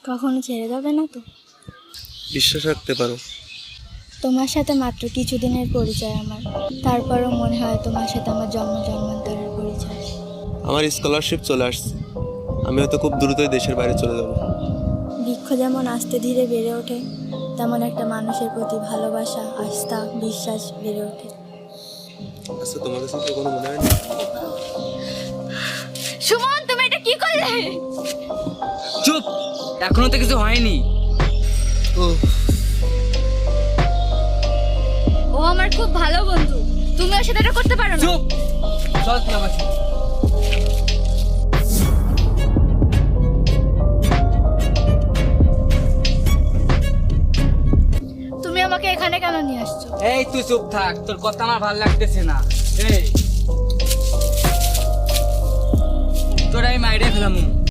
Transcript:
কখনো ছেড়ে যাবে না তো? বিশ্বাস রাখতে পারো। তোমার সাথে মাত্র কিছুদিনের পরিচয় আমার, তারপরও মনে হয় তোমার সাথে আমার জন্ম জন্মান্তরের পরিচয়। আমার স্কলারশিপ চলে আসছে, আমি হয়তো খুব দ্রুতই দেশের বাইরে চলে যাব। বৃক্ষ যেমন আস্তে ধীরে বেড়ে ওঠে, তেমন একটা মানুষের প্রতি ভালোবাসা, আস্থা, বিশ্বাস বেড়ে ওঠে। আচ্ছা, তোমার কাছে তো কোনো মনে হয় না? সুমন, তুমি এটা কি করলে? চুপ, এখনো তো কিছু হয়নি। ও ও আমার খুব ভালো বন্ধু, তুমি ওর সাথে এটা করতে পারো না। চুপ, চল তুই আমার সাথে। তুমি আমাকে এখানে কেন নিয়ে আসছো? এই তুই চুপ থাক, তোর কথা আমার ভালো লাগতেছে না। এই তোর আমি মাইরে ফেলামু।